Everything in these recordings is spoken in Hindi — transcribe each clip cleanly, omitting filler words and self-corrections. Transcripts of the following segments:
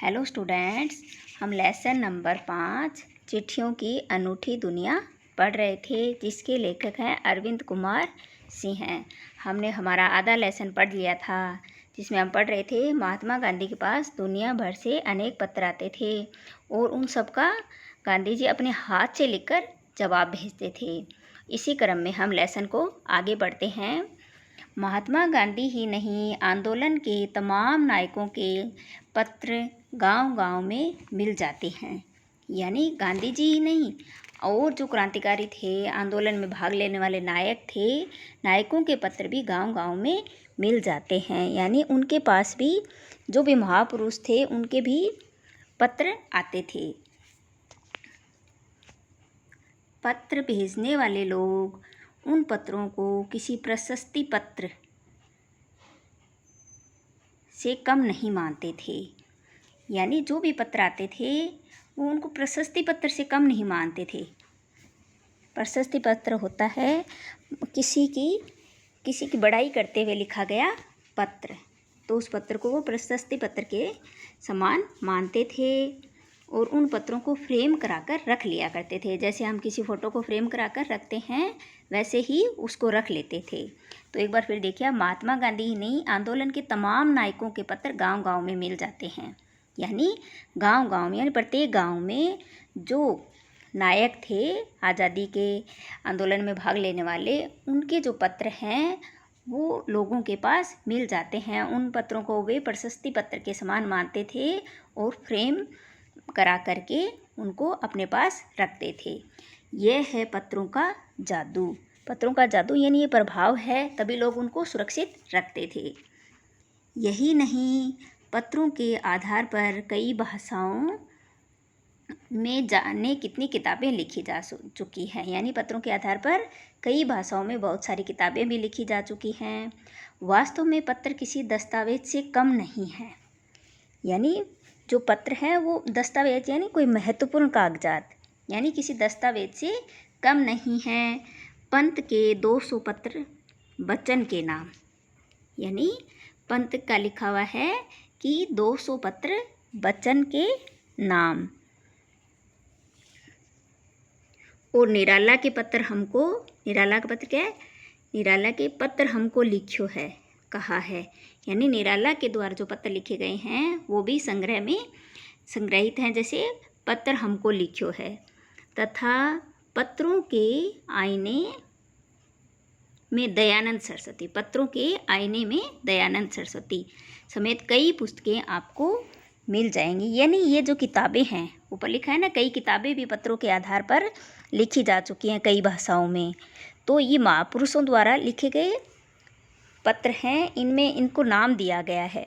हेलो स्टूडेंट्स, हम लेसन नंबर 5 चिट्ठियों की अनूठी दुनिया पढ़ रहे थे, जिसके लेखक हैं अरविंद कुमार सिंह हैं। हमने हमारा आधा लेसन पढ़ लिया था, जिसमें हम पढ़ रहे थे महात्मा गांधी के पास दुनिया भर से अनेक पत्र आते थे और उन सब का गांधी जी अपने हाथ से लिखकर जवाब भेजते थे। इसी क्रम में हम लेसन को आगे बढ़ते हैं। महात्मा गांधी ही नहीं, आंदोलन के तमाम नायकों के पत्र गांव-गांव में मिल जाते हैं। यानी गांधी जी ही नहीं, और जो क्रांतिकारी थे, आंदोलन में भाग लेने वाले नायक थे, नायकों के पत्र भी गांव-गांव में मिल जाते हैं। यानी उनके पास भी जो भी महापुरुष थे, उनके भी पत्र आते थे। पत्र भेजने वाले लोग उन पत्रों को किसी प्रशस्ति पत्र से कम नहीं मानते थे। यानी जो भी पत्र आते थे वो उनको प्रशस्ति पत्र से कम नहीं मानते थे। प्रशस्ति पत्र होता है किसी की बड़ाई करते हुए लिखा गया पत्र, तो उस पत्र को वो प्रशस्ति पत्र के समान मानते थे और उन पत्रों को फ्रेम कराकर रख लिया करते थे। जैसे हम किसी फ़ोटो को फ्रेम कराकर रखते हैं, वैसे ही उसको रख लेते थे। तो एक बार फिर देखिए, महात्मा गांधी ही नहीं, आंदोलन के तमाम नायकों के पत्र गांव-गांव में मिल जाते हैं। यानी गांव-गांव में, यानी प्रत्येक गांव में जो नायक थे, आज़ादी के आंदोलन में भाग लेने वाले, उनके जो पत्र हैं वो लोगों के पास मिल जाते हैं। उन पत्रों को वे प्रशस्ति पत्र के समान मानते थे और फ्रेम करा करके उनको अपने पास रखते थे। यह है पत्रों का जादू। पत्रों का जादू यानी ये प्रभाव है, तभी लोग उनको सुरक्षित रखते थे। यही नहीं, पत्रों के आधार पर कई भाषाओं में जाने कितनी किताबें लिखी जा चुकी हैं। यानी पत्रों के आधार पर कई भाषाओं में बहुत सारी किताबें भी लिखी जा चुकी हैं। वास्तव में पत्र किसी दस्तावेज से कम नहीं है। यानी जो पत्र है वो दस्तावेज यानी कोई महत्वपूर्ण कागजात, यानी किसी दस्तावेज से कम नहीं है। पंत के 200 पत्र बच्चन के नाम, यानी पंत का लिखा हुआ है कि 200 पत्र बच्चन के नाम। और निराला के पत्र हमको, निराला का पत्र क्या है? निराला के पत्र हमको लिखो है, कहा है। यानी निराला के द्वारा जो पत्र लिखे गए हैं वो भी संग्रह में संग्रहित हैं। जैसे पत्र हमको लिखो है, तथा पत्रों के आईने में दयानंद सरस्वती, पत्रों के आईने में दयानंद सरस्वती समेत कई पुस्तकें आपको मिल जाएंगी। यानी ये जो किताबें हैं, ऊपर लिखा है ना, कई किताबें भी पत्रों के आधार पर लिखी जा चुकी हैं कई भाषाओं में। तो ये महापुरुषों द्वारा लिखे गए पत्र हैं, इनमें इनको नाम दिया गया है।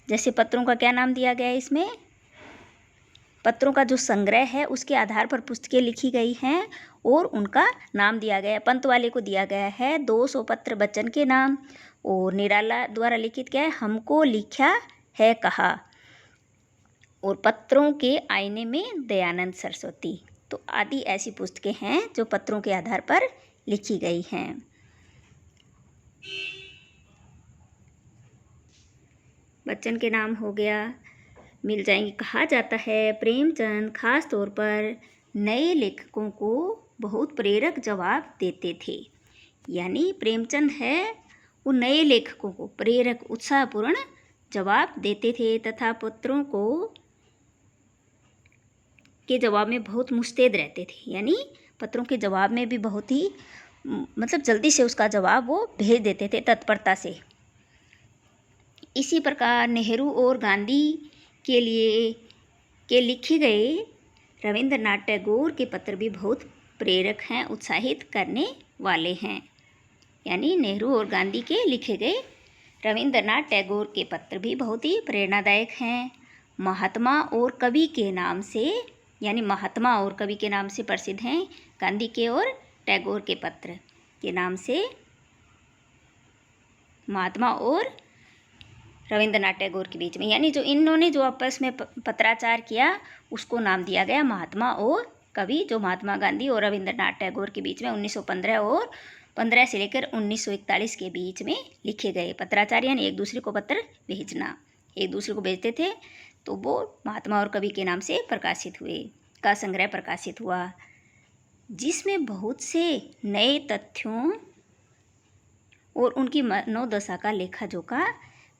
जैसे पत्रों का क्या नाम दिया गया है इसमें? पत्रों का जो संग्रह है उसके आधार पर पुस्तकें लिखी गई हैं और उनका नाम दिया गया है। पंत वाले को दिया गया है 200 पत्र बच्चन के नाम, और निराला द्वारा लिखित क्या है? हमको लिखा है, कहा। और पत्रों के आईने में दयानंद सरस्वती। तो आदि ऐसी पुस्तकें हैं जो पत्रों के आधार पर लिखी गई हैं। बच्चन के नाम हो गया, मिल जाएंगे। कहा जाता है प्रेमचंद खास तौर पर नए लेखकों को बहुत प्रेरक जवाब देते थे। यानी प्रेमचंद है वो नए लेखकों को प्रेरक, उत्साहपूर्ण जवाब देते थे, तथा पत्रों को के जवाब में बहुत मुस्तैद रहते थे। यानी पत्रों के जवाब में भी बहुत ही मतलब जल्दी से उसका जवाब वो भेज देते थे, तत्परता से। इसी प्रकार नेहरू और गांधी के लिखे गए रविंद्रनाथ टैगोर के पत्र भी बहुत प्रेरक हैं, उत्साहित करने वाले हैं। यानी नेहरू और गांधी के लिखे गए रविंद्रनाथ टैगोर के पत्र भी बहुत ही प्रेरणादायक हैं। महात्मा और कवि के नाम से, यानी महात्मा और कवि के नाम से प्रसिद्ध हैं गांधी के और टैगोर के पत्र के नाम से। महात्मा और रविंद्रनाथ टैगोर के बीच में, यानी जो इन्होंने जो आपस में पत्राचार किया उसको नाम दिया गया महात्मा और कवि, जो महात्मा गांधी और रविंद्रनाथ टैगोर के बीच में 1915 और 15 से लेकर 1941 के बीच में लिखे गए पत्राचार। यानी एक दूसरे को पत्र भेजना, एक दूसरे को भेजते थे तो वो महात्मा और कवि के नाम से प्रकाशित हुए, का संग्रह प्रकाशित हुआ, जिसमें बहुत से नए तथ्यों और उनकी मनोदशा का लेखा जोखा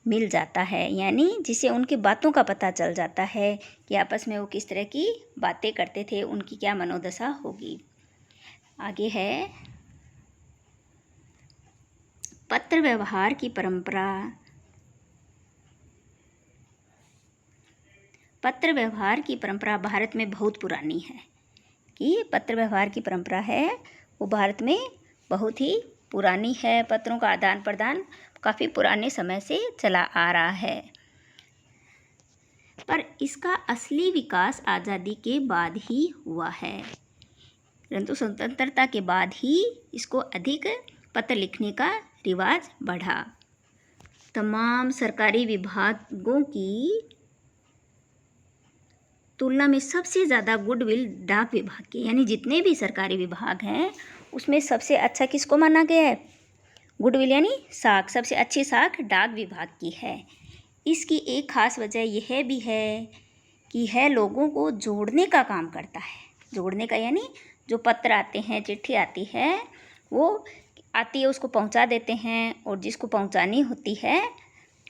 मिल जाता है। यानी जिसे उनकी बातों का पता चल जाता है कि आपस में वो किस तरह की बातें करते थे, उनकी क्या मनोदशा होगी। आगे है पत्र व्यवहार की परंपरा। पत्र व्यवहार की परंपरा भारत में बहुत पुरानी है, कि पत्र व्यवहार की परंपरा है वो भारत में बहुत ही पुरानी है। पत्रों का आदान प्रदान काफ़ी पुराने समय से चला आ रहा है, पर इसका असली विकास आज़ादी के बाद ही हुआ है, परंतु स्वतंत्रता के बाद ही इसको अधिक पत्र लिखने का रिवाज बढ़ा। तमाम सरकारी विभागों की तुलना में सबसे ज़्यादा गुडविल डाक विभाग की, यानी जितने भी सरकारी विभाग हैं उसमें सबसे अच्छा किसको माना गया है? गुडविल यानी साख, सबसे अच्छी साख डाक विभाग की है। इसकी एक खास वजह यह भी है कि यह लोगों को जोड़ने का काम करता है। जोड़ने का यानी जो पत्र आते हैं, चिट्ठी आती है, वो आती है उसको पहुंचा देते हैं, और जिसको पहुंचानी होती है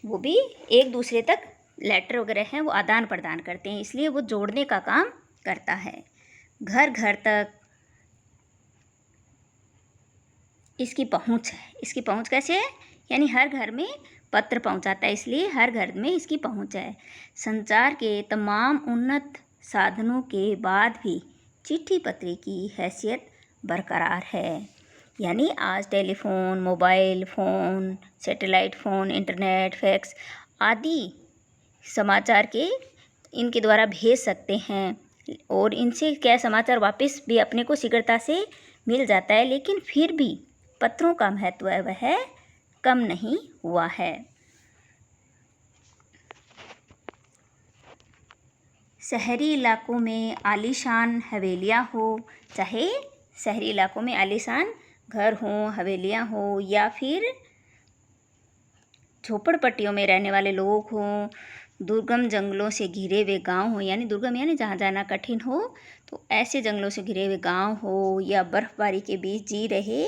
वो भी एक दूसरे तक लेटर वगैरह हैं वो आदान प्रदान करते हैं, इसलिए वो जोड़ने का काम करता है। घर घर तक इसकी पहुंच है। इसकी पहुंच कैसे है? यानी हर घर में पत्र पहुंचाता है, इसलिए हर घर में इसकी पहुंच है। संचार के तमाम उन्नत साधनों के बाद भी चिट्ठी पत्री की हैसियत बरकरार है। यानी आज telephone, mobile phone, satellite phone, internet, fax आदि समाचार के इनके द्वारा भेज सकते हैं, और इनसे क्या समाचार वापस भी अपने को शीघ्रता से मिल जाता है, लेकिन फिर भी पत्रों का महत्व वह कम नहीं हुआ है। शहरी इलाकों में आलीशान हवेलियाँ हो, चाहे शहरी इलाकों में आलीशान घर हों, हवेलियाँ हो, या फिर झोपड़पट्टियों में रहने वाले लोग हों, दुर्गम जंगलों से घिरे हुए गांव हो, यानी दुर्गम यानी जहाँ जाना कठिन हो, तो ऐसे जंगलों से घिरे हुए गांव हो, या बर्फबारी के बीच जी रहे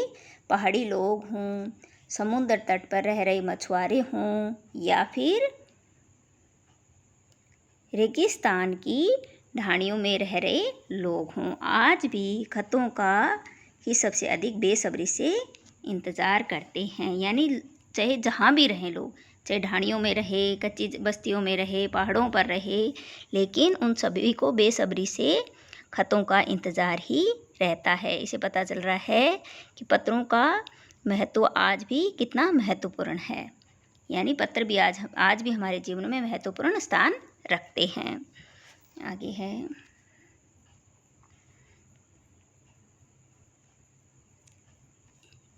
पहाड़ी लोग हों, समुद्र तट पर रह रहे मछुआरे हों, या फिर रेगिस्तान की ढाणियों में रह रहे लोग हों, आज भी खतों का ही सबसे अधिक बेसब्री से इंतज़ार करते हैं। यानी चाहे जहाँ भी रहें लोग, चाहे ढाणियों में रहे, कच्ची बस्तियों में रहे, पहाड़ों पर रहे, लेकिन उन सभी को बेसब्री से खतों का इंतज़ार ही रहता है। इसे पता चल रहा है कि पत्रों का महत्व आज भी कितना महत्वपूर्ण है। यानी पत्र भी आज भी हमारे जीवन में महत्वपूर्ण स्थान रखते हैं। आगे है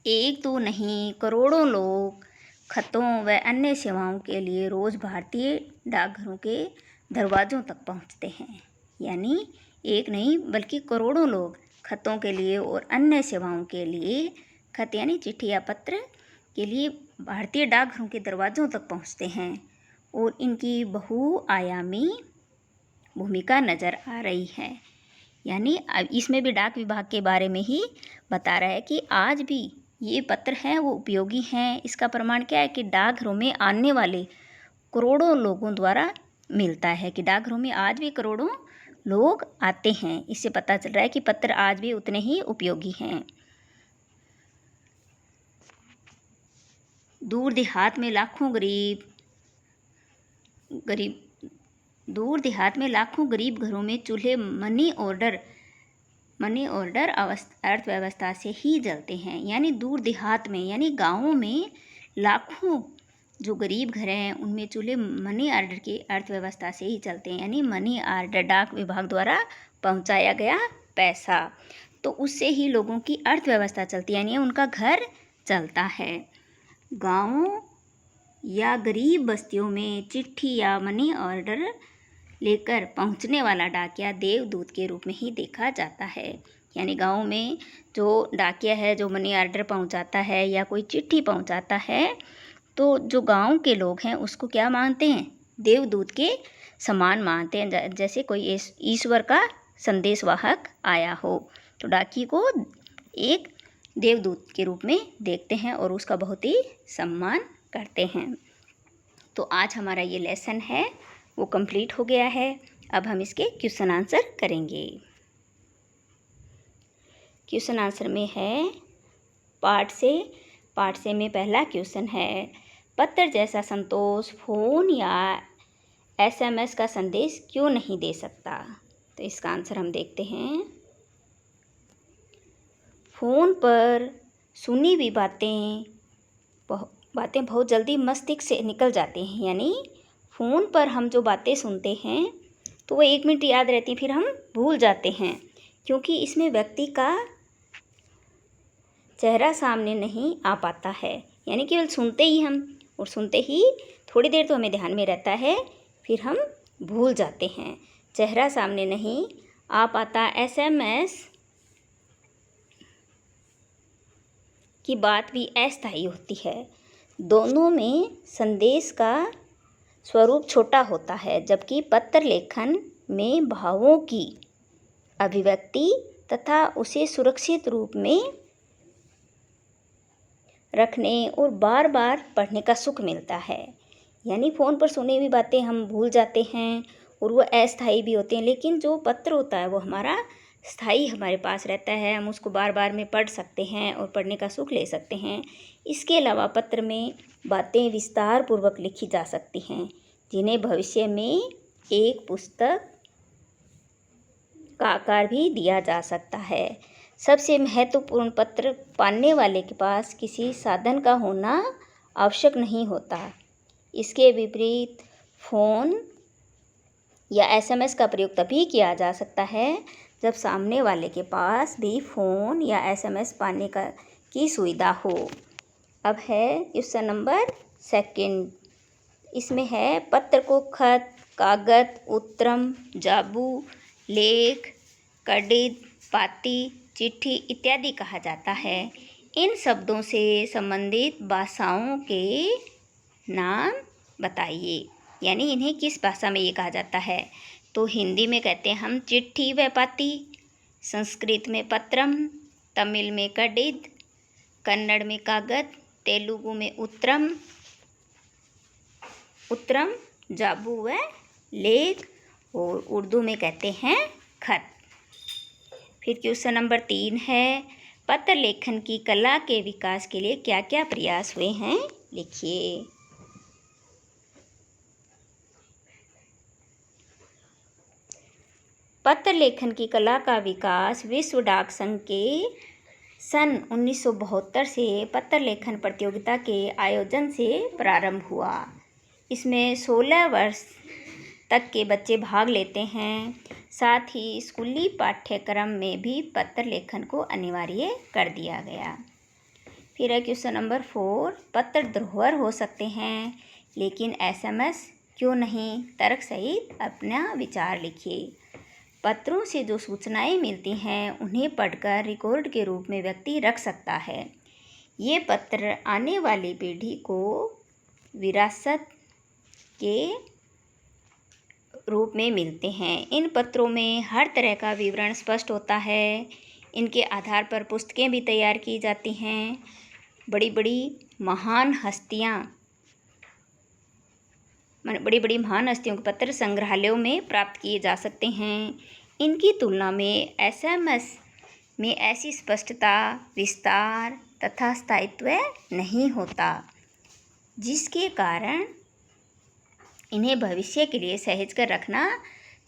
एक दो नहीं करोड़ों लोग खतों व अन्य सेवाओं के लिए रोज़ भारतीय डाकघरों के दरवाज़ों तक पहुंचते हैं। यानी एक नहीं बल्कि करोड़ों लोग खतों के लिए और अन्य सेवाओं के लिए, खत यानी चिट्ठी या पत्र के लिए भारतीय डाकघरों के दरवाज़ों तक पहुंचते हैं, और इनकी बहुआयामी भूमिका नज़र आ रही है। यानी इसमें भी डाक विभाग के बारे में ही बता रहा है कि आज भी ये पत्र हैं वो उपयोगी हैं। इसका प्रमाण क्या है कि डाकघरों में आने वाले करोड़ों लोगों द्वारा मिलता है, कि डाकघरों में आज भी करोड़ों लोग आते हैं। इससे पता चल रहा है कि पत्र आज भी उतने ही उपयोगी हैं। दूर देहात में लाखों गरीब घरों में चूल्हे मनी ऑर्डर अर्थव्यवस्था से ही जलते हैं। यानी दूर देहात में यानी गाँवों में लाखों जो गरीब घर हैं उनमें चूल्हे मनी ऑर्डर की अर्थव्यवस्था से ही चलते हैं। यानी मनी ऑर्डर डाक विभाग द्वारा पहुंचाया गया पैसा, तो उससे ही लोगों की अर्थव्यवस्था चलती है, यानी उनका घर चलता है। गाँवों या गरीब बस्तियों में चिट्ठी या मनी ऑर्डर लेकर पहुंचने वाला डाकिया देवदूत के रूप में ही देखा जाता है। यानी गाँव में जो डाकिया है, जो मनी ऑर्डर पहुंचाता है या कोई चिट्ठी पहुंचाता है, तो जो गांव के लोग हैं उसको क्या मानते हैं? देवदूत के समान मानते हैं, जैसे कोई ईश्वर का संदेशवाहक आया हो। तो डाकिये को एक देवदूत के रूप में देखते हैं और उसका बहुत ही सम्मान करते हैं। तो आज हमारा ये लेसन है वो कंप्लीट हो गया है। अब हम इसके क्वेश्चन आंसर करेंगे। क्वेश्चन आंसर में है पार्ट से में पहला क्वेश्चन है, पत्र जैसा संतोष फोन या SMS का संदेश क्यों नहीं दे सकता। तो इसका आंसर हम देखते हैं। फ़ोन पर सुनी हुई बातें बहुत जल्दी मस्तिष्क से निकल जाती हैं, यानी फ़ोन पर हम जो बातें सुनते हैं तो वो 1 मिनट याद रहती हैं, फिर हम भूल जाते हैं, क्योंकि इसमें व्यक्ति का चेहरा सामने नहीं आ पाता है। यानी केवल सुनते ही थोड़ी देर तो हमें ध्यान में रहता है, फिर हम भूल जाते हैं। चेहरा सामने नहीं आ पाता। SMS की बात भी अस्थायी होती है। दोनों में संदेश का स्वरूप छोटा होता है, जबकि पत्र लेखन में भावों की अभिव्यक्ति तथा उसे सुरक्षित रूप में रखने और बार बार पढ़ने का सुख मिलता है। यानी फ़ोन पर सुनी हुई बातें हम भूल जाते हैं और वो अस्थायी भी होते हैं, लेकिन जो पत्र होता है वो हमारा स्थायी हमारे पास रहता है। हम उसको बार बार में पढ़ सकते हैं और पढ़ने का सुख ले सकते हैं। इसके अलावा पत्र में बातें विस्तार पूर्वक लिखी जा सकती हैं, जिन्हें भविष्य में एक पुस्तक का आकार भी दिया जा सकता है। सबसे महत्वपूर्ण, पत्र पाने वाले के पास किसी साधन का होना आवश्यक नहीं होता। इसके विपरीत फ़ोन या SMS का प्रयोग तभी किया जा सकता है जब सामने वाले के पास भी फ़ोन या SMS पाने की सुविधा हो। अब है क्वेश्चन नंबर 2। इसमें है, पत्र को खत, कागज, उत्तरम, जाबू, लेख, कड़ित, पाती, चिट्ठी इत्यादि कहा जाता है। इन शब्दों से संबंधित भाषाओं के नाम बताइए। यानी इन्हें किस भाषा में ये कहा जाता है। तो हिंदी में कहते हैं हम चिट्ठी व पाती, संस्कृत में पत्रम, तमिल में कड़ित, कन्नड़ में कागज, तेलुगु में उत्तरम, जाबू व लेख और उर्दू में कहते हैं खत। फिर क्वेश्चन नंबर 3 है, पत्र लेखन की कला के विकास के लिए क्या क्या प्रयास हुए हैं, लिखिए। पत्र लेखन की कला का विकास विश्व डाक संघ के सन 1972 से पत्र लेखन प्रतियोगिता के आयोजन से प्रारंभ हुआ। इसमें 16 वर्ष तक के बच्चे भाग लेते हैं। साथ ही स्कूली पाठ्यक्रम में भी पत्र लेखन को अनिवार्य कर दिया गया। फिर है क्वेश्चन नंबर 4, पत्र धरोहर हो सकते हैं लेकिन SMS क्यों नहीं, तर्क सहित अपना विचार लिखिए। पत्रों से जो सूचनाएं मिलती हैं उन्हें पढ़कर रिकॉर्ड के रूप में व्यक्ति रख सकता है। ये पत्र आने वाली पीढ़ी को विरासत के रूप में मिलते हैं। इन पत्रों में हर तरह का विवरण स्पष्ट होता है। इनके आधार पर पुस्तकें भी तैयार की जाती हैं। बड़ी बड़ी महान हस्तियों के पत्र संग्रहालयों में प्राप्त किए जा सकते हैं। इनकी तुलना में SMS में ऐसी स्पष्टता, विस्तार तथा स्थायित्व नहीं होता, जिसके कारण इन्हें भविष्य के लिए सहेज कर रखना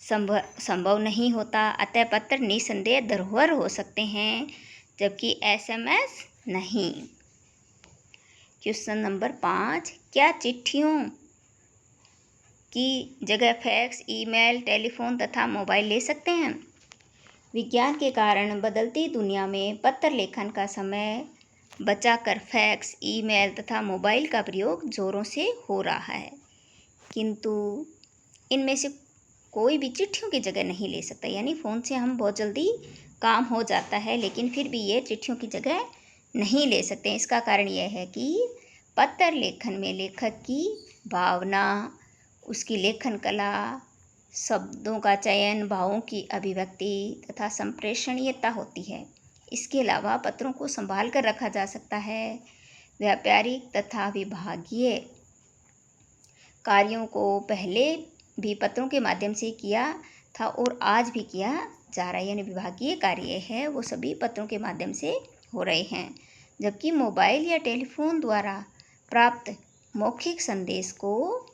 संभव नहीं होता। अतः पत्र निसंदेह धरोहर हो सकते हैं, जबकि SMS नहीं। क्वेश्चन नंबर 5, क्या चिट्ठियों की जगह फैक्स, ईमेल, टेलीफोन तथा मोबाइल ले सकते हैं? विज्ञान के कारण बदलती दुनिया में पत्र लेखन का समय बचाकर फैक्स, ईमेल तथा मोबाइल का प्रयोग जोरों से हो रहा है, किंतु इनमें से कोई भी चिट्ठियों की जगह नहीं ले सकता। यानी फ़ोन से हम बहुत जल्दी काम हो जाता है, लेकिन फिर भी ये चिट्ठियों की जगह नहीं ले सकते। इसका कारण यह है कि पत्र लेखन में लेखक की भावना, उसकी लेखन कला शब्दों का चयन, भावों की अभिव्यक्ति तथा संप्रेषणीयता होती है। इसके अलावा पत्रों को संभाल कर रखा जा सकता है। व्यापारिक तथा विभागीय कार्यों को पहले भी पत्रों के माध्यम से किया था और आज भी किया जा रहा है, यानी विभागीय कार्य है वो सभी पत्रों के माध्यम से हो रहे हैं। जबकि मोबाइल या टेलीफोन द्वारा प्राप्त मौखिक संदेश को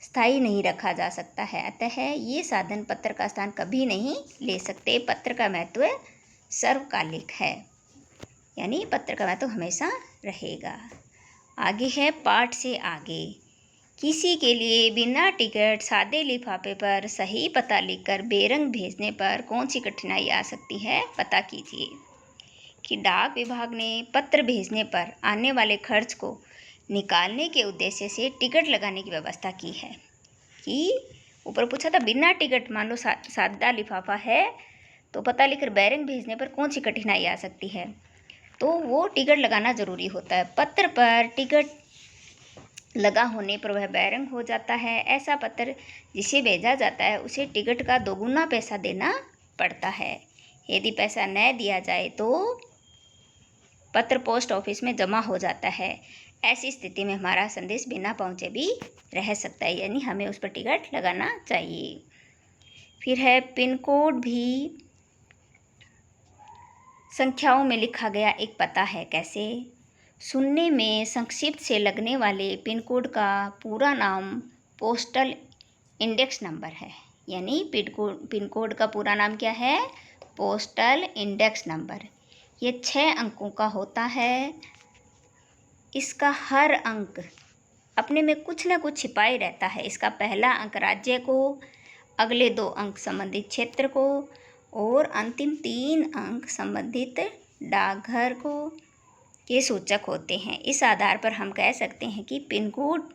स्थायी नहीं रखा जा सकता है, अतः ये साधन पत्र का स्थान कभी नहीं ले सकते। पत्र का महत्व सर्वकालिक है, यानी पत्र का महत्व हमेशा रहेगा। आगे है पाठ से आगे। किसी के लिए बिना टिकट सादे लिफाफे पर सही पता लिखकर बेरंग भेजने पर कौन सी कठिनाई आ सकती है, पता कीजिए। कि डाक विभाग ने पत्र भेजने पर आने वाले खर्च को निकालने के उद्देश्य से टिकट लगाने की व्यवस्था की है। कि ऊपर पूछा था बिना टिकट, मान लो सादा लिफाफा है तो पता लिखकर बेरंग भेजने पर कौन सी कठिनाई आ सकती है, तो वो टिकट लगाना ज़रूरी होता है। पत्र पर टिकट लगा होने पर वह बेरंग हो जाता है। ऐसा पत्र जिसे भेजा जाता है उसे टिकट का दोगुना पैसा देना पड़ता है। यदि पैसा न दिया जाए तो पत्र पोस्ट ऑफिस में जमा हो जाता है। ऐसी स्थिति में हमारा संदेश बिना पहुंचे भी रह सकता है, यानी हमें उस पर टिकट लगाना चाहिए। फिर है पिन कोड भी संख्याओं में लिखा गया एक पता है। कैसे? सुनने में संक्षिप्त से लगने वाले पिन कोड का पूरा नाम पोस्टल इंडेक्स नंबर है, यानी पिन कोड का पूरा नाम क्या है? Postal index number. ये 6 अंकों का होता है। इसका हर अंक अपने में कुछ न कुछ छिपाए रहता है। इसका पहला अंक राज्य को, अगले 2 अंक संबंधित क्षेत्र को और अंतिम 3 अंक संबंधित डाकघर को के सूचक होते हैं। इस आधार पर हम कह सकते हैं कि पिन कोड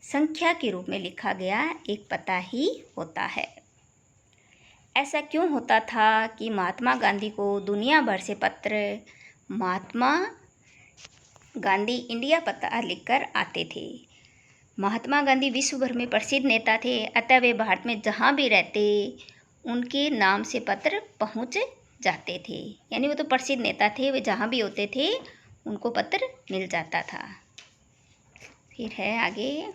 संख्या के रूप में लिखा गया एक पता ही होता है। ऐसा क्यों होता था कि महात्मा गांधी को दुनिया भर से पत्र महात्मा गांधी इंडिया पता लिखकर आते थे? महात्मा गांधी विश्व भर में प्रसिद्ध नेता थे, अतः वे भारत में जहाँ भी रहते उनके नाम से पत्र पहुँच जाते थे, यानी वो तो प्रसिद्ध नेता थे, वे जहाँ भी होते थे उनको पत्र मिल जाता था। फिर है आगे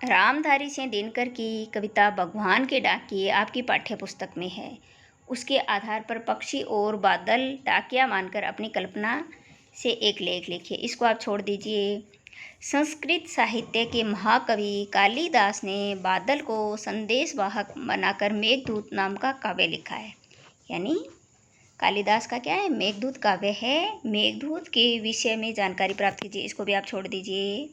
रामधारी सिंह दिनकर की कविता भगवान के डाकिए आपकी पाठ्य पुस्तक में है। उसके आधार पर पक्षी और बादल डाकिया मानकर अपनी कल्पना से एक लेख लिखिए। इसको आप छोड़ दीजिए। संस्कृत साहित्य के महाकवि कालिदास ने बादल को संदेशवाहक बनाकर मेघदूत नाम का काव्य लिखा है, यानी कालिदास का क्या है? मेघदूत काव्य है। मेघदूत के विषय में जानकारी प्राप्त कीजिए। इसको भी आप छोड़ दीजिए।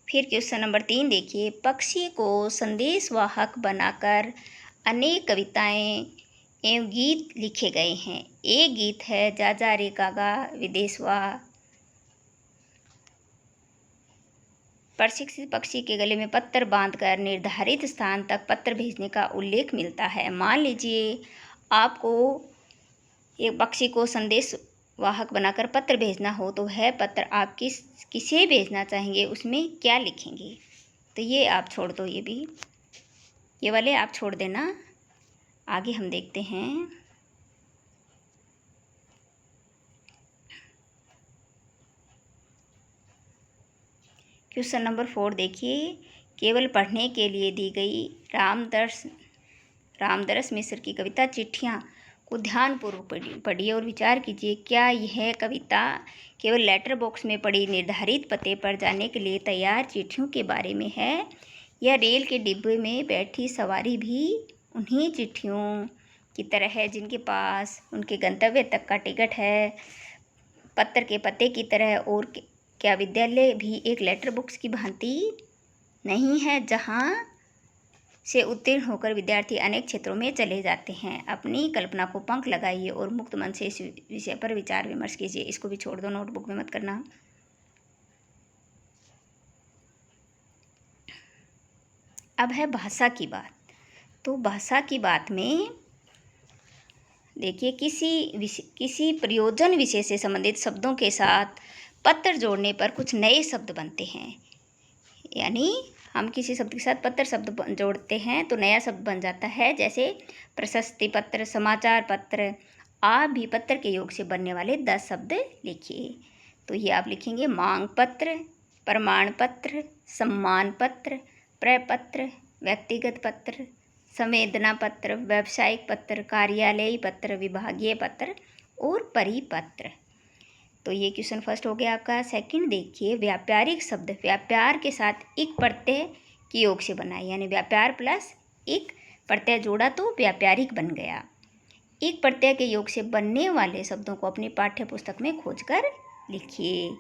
फिर क्वेश्चन नंबर 3 देखिए। पक्षी को संदेशवाहक बनाकर अनेक कविताएं एवं गीत लिखे गए हैं। एक गीत है जा जा रे कागा विदेशवा। प्रशिक्षित पक्षी के गले में पत्थर बांधकर निर्धारित स्थान तक पत्र भेजने का उल्लेख मिलता है। मान लीजिए आपको एक पक्षी को संदेश वाहक बनाकर पत्र भेजना हो तो वह पत्र आप किसे भेजना चाहेंगे, उसमें क्या लिखेंगे? तो ये आप छोड़ दो, ये वाले आप छोड़ देना। आगे हम देखते हैं। क्वेश्चन नंबर 4 देखिए। केवल पढ़ने के लिए दी गई रामदरस मिश्र की कविता चिट्ठियाँ को ध्यानपूर्वक पढ़िए और विचार कीजिए, क्या यह कविता केवल लेटर बॉक्स में पड़ी निर्धारित पते पर जाने के लिए तैयार चिट्ठियों के बारे में है, या रेल के डिब्बे में बैठी सवारी भी उन्हीं चिट्ठियों की तरह है जिनके पास उनके गंतव्य तक का टिकट है, पत्र के पते की तरह? और क्या विद्यालय भी एक लेटर बॉक्स की भांति नहीं है जहाँ से उत्तीर्ण होकर विद्यार्थी अनेक क्षेत्रों में चले जाते हैं? अपनी कल्पना को पंख लगाइए और मुक्त मन से इस विषय पर विचार विमर्श कीजिए। इसको भी छोड़ दो, नोटबुक में मत करना। अब है भाषा की बात। तो भाषा की बात में देखिए, किसी प्रयोजन विषय से संबंधित शब्दों के साथ पत्र जोड़ने पर कुछ नए शब्द बनते हैं। यानी हम किसी शब्द के साथ पत्र शब्द जोड़ते हैं तो नया शब्द बन जाता है। जैसे प्रशस्ति पत्र, समाचार पत्र। आप भी पत्र के योग से बनने वाले 10 शब्द लिखिए। तो ये आप लिखेंगे मांग पत्र, प्रमाण पत्र, सम्मान पत्र, प्रपत्र, व्यक्तिगत पत्र, संवेदना पत्र, व्यावसायिक पत्र, कार्यालयी पत्र, विभागीय पत्र और परिपत्र। तो ये क्वेश्चन फर्स्ट हो गया आपका। सेकंड देखिए, व्यापारिक शब्द व्यापार के साथ इक प्रत्यय के योग से बना है। यानी व्यापार प्लस इक प्रत्यय जोड़ा तो व्यापारिक बन गया। इक प्रत्यय के योग से बनने वाले शब्दों को अपनी पाठ्य पुस्तक में खोजकर लिखिए।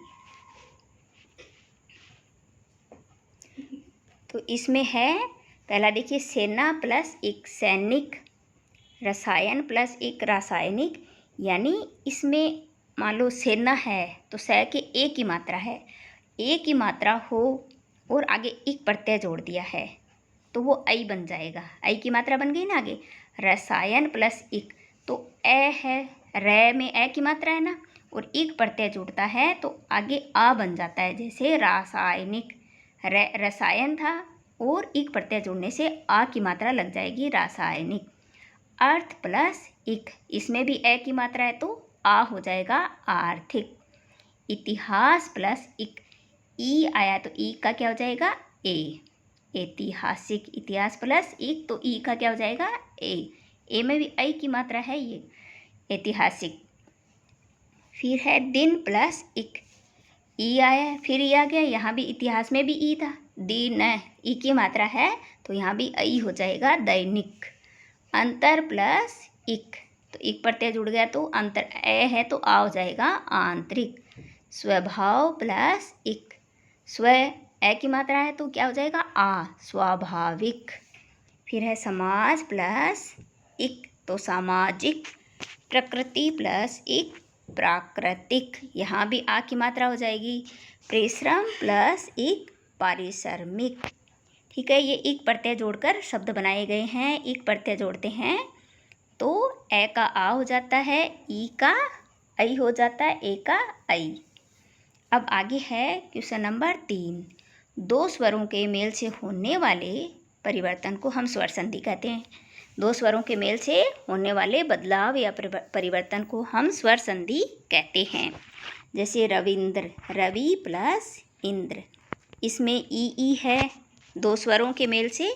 तो इसमें है, पहला देखिए, सेना प्लस एक सैनिक, रसायन प्लस एक रासायनिक। यानी इसमें मान लो सेना है तो सै के ए की मात्रा है, ए की मात्रा हो और आगे एक प्रत्यय जोड़ दिया है तो वो ऐ बन जाएगा। ऐ की मात्रा बन गई ना आगे। रसायन प्लस इक तो ए है, रै में ए की मात्रा है ना, और एक प्रत्यय जुड़ता है तो आगे आ बन जाता है। जैसे रासायनिक, रसायन था और एक प्रत्यय जोड़ने से आ की मात्रा लग जाएगी, रासायनिक। अर्थ प्लस इक, इसमें भी ए की मात्रा है तो आ हो जाएगा, आर्थिक। इतिहास प्लस इक, ई आया तो ई का क्या हो जाएगा, ए, ऐतिहासिक। इतिहास प्लस इक तो ई का क्या हो जाएगा, ए में भी ऐ की मात्रा है, ये ऐतिहासिक। फिर है दिन प्लस इक, ई आया फिर ई आ गया, यहाँ भी इतिहास में भी ई था, दिन ई की मात्रा है तो यहाँ भी ऐ हो जाएगा, दैनिक। अंतर प्लस इक तो एक प्रत्यय जुड़ गया तो अंतर, ए है तो आ हो जाएगा, आंतरिक। स्वभाव प्लस इक, स्व ए की मात्रा है तो क्या हो जाएगा, आ, स्वाभाविक। फिर है समाज प्लस इक तो सामाजिक। प्रकृति प्लस इक, प्राकृतिक। यहाँ भी आ की मात्रा हो जाएगी। परिश्रम प्लस इक, पारिश्रमिक। ठीक है, ये एक प्रत्यय जोड़कर शब्द बनाए गए हैं। एक प्रत्यय जोड़ते हैं तो ए का आ हो जाता है, ई का ऐ हो जाता है, ए का ऐ। अब आगे है क्वेश्चन नंबर 3। दो स्वरों के मेल से होने वाले परिवर्तन को हम स्वर संधि कहते हैं। दो स्वरों के मेल से होने वाले बदलाव या परिवर्तन को हम स्वर संधि कहते हैं। जैसे रविंद्र, रवि प्लस इंद्र, इसमें ई है, दो स्वरों के मेल से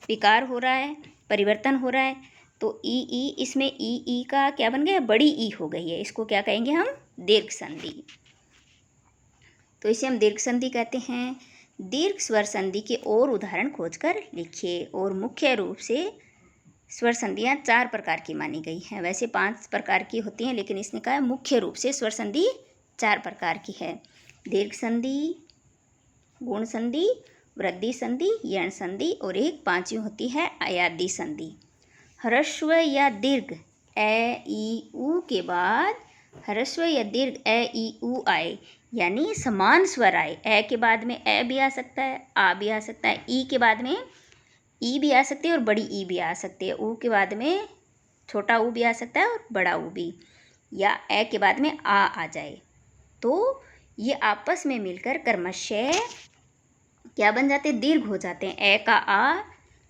विकार हो रहा है, परिवर्तन हो रहा है तो ई, इसमें ई का क्या बन गया, बड़ी ई हो गई है। इसको क्या कहेंगे हम, दीर्घ संधि। तो इसे हम दीर्घ संधि कहते हैं। दीर्घ स्वर संधि के और उदाहरण खोजकर लिखिए। और मुख्य रूप से स्वर संधियाँ 4 प्रकार की मानी गई हैं। वैसे 5 प्रकार की होती हैं, लेकिन इसने कहा मुख्य रूप से स्वर संधि 4 प्रकार की है। दीर्घ संधि, गुण संधि, वृद्धि संधि, यण संधि और एक 5वीं होती है अयादी संधि। ह्रस्व या दीर्घ ए ई उ के बाद ह्रस्व या दीर्घ ए ई उ आए, यानी समान स्वर आए। ए के बाद में ए भी आ सकता है, आ भी आ सकता है, ई के बाद में ई भी आ सकती है और बड़ी ई भी आ सकती है, ऊ के बाद में छोटा ऊ भी आ सकता है और बड़ा ऊ भी, या ए के बाद में आ जाए तो ये आपस में मिलकर क्रमशः क्या बन जाते हैं, दीर्घ हो जाते हैं। ए का आ,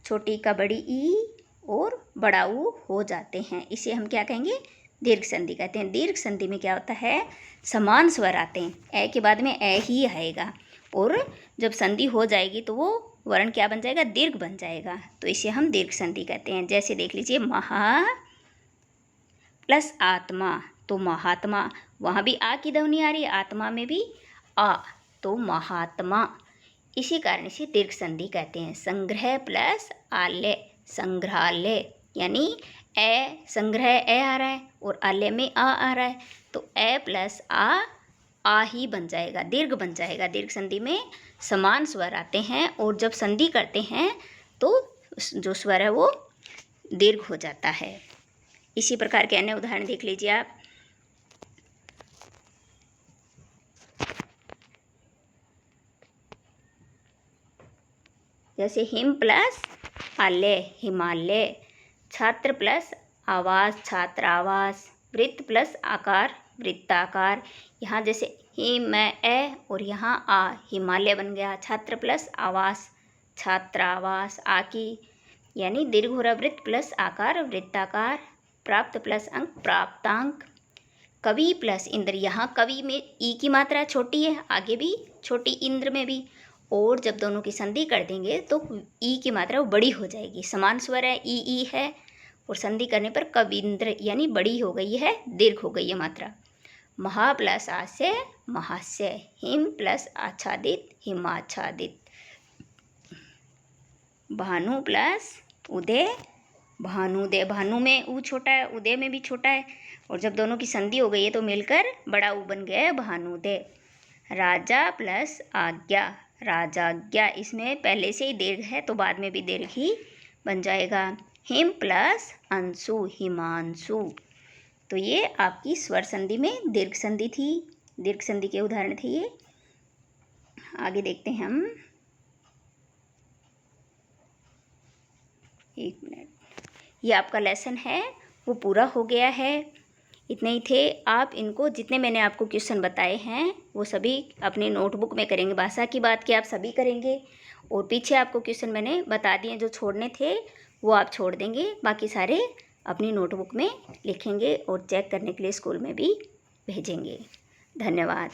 छोटी का बड़ी ई और बड़ा ऊ हो जाते हैं। इसे हम क्या कहेंगे, दीर्घ संधि कहते हैं। दीर्घ संधि में क्या होता है, समान स्वर आते हैं, ए के बाद में ए ही आएगा और जब संधि हो जाएगी तो वो वर्ण क्या बन जाएगा, दीर्घ बन जाएगा। तो इसे हम दीर्घ संधि कहते हैं। जैसे देख लीजिए, महा प्लस आत्मा तो महात्मा, वहाँ भी आ की ध्वनि आ रही है, आत्मा में भी आ तो महात्मा। इसी कारण इसे दीर्घ संधि कहते हैं। संग्रह प्लस आलय, संग्रहालय, यानी ए संग्रह ए आ रहा है और आलय में आ रहा है तो ए प्लस आ ही बन जाएगा, दीर्घ बन जाएगा। दीर्घ संधि में समान स्वर आते हैं और जब संधि करते हैं तो जो स्वर है वो दीर्घ हो जाता है। इसी प्रकार के अन्य उदाहरण देख लीजिए आप। जैसे हिम प्लस आलय, हिमालय। छात्र प्लस आवास छात्रावास, वृत्त प्लस आकार वृत्ताकार। यहाँ जैसे हिम ए और यहाँ आ, हिमालय बन गया। छात्र प्लस आवास छात्रावास, आ की यानी दीर्घ हो रहा वृत्त प्लस आकार वृत्ताकार। प्राप्त प्लस अंक प्राप्तांक। कवि प्लस इंद्र, यहाँ कवि में ई की मात्रा छोटी है, आगे भी छोटी, इंद्र में भी, और जब दोनों की संधि कर देंगे तो ई की मात्रा बड़ी हो जाएगी। समान स्वर है, ई है, और संधि करने पर कविंद्र यानी बड़ी हो गई है, दीर्घ हो गई है मात्रा। महा प्लस आस्य महास्य। हिम प्लस आच्छादित हिमाच्छादित। भानु प्लस उदय भानुदय। भानु में ऊ छोटा है, उदय में भी छोटा है, और जब दोनों की संधि हो गई है तो मिलकर बड़ा ऊ बन गया है भानुदय। राजा प्लस आज्ञा राजाज्ञा। इसमें पहले से ही दीर्घ है तो बाद में भी दीर्घ ही बन जाएगा। Him plus Anshu Himanshu. तो ये आपकी स्वर संधि में दीर्घ संधि थी, दीर्घ संधि के उदाहरण थे ये। आगे देखते हैं हम। एक मिनट, ये आपका लेसन है वो पूरा हो गया है। इतने ही थे। आप इनको जितने मैंने आपको क्वेश्चन बताए हैं वो सभी अपनी नोटबुक में करेंगे। भाषा की बात की आप सभी करेंगे, और पीछे आपको क्वेश्चन मैंने बता दिए, जो छोड़ने थे वो आप छोड़ देंगे, बाकी सारे अपनी नोटबुक में लिखेंगे और चेक करने के लिए स्कूल में भी भेजेंगे। धन्यवाद।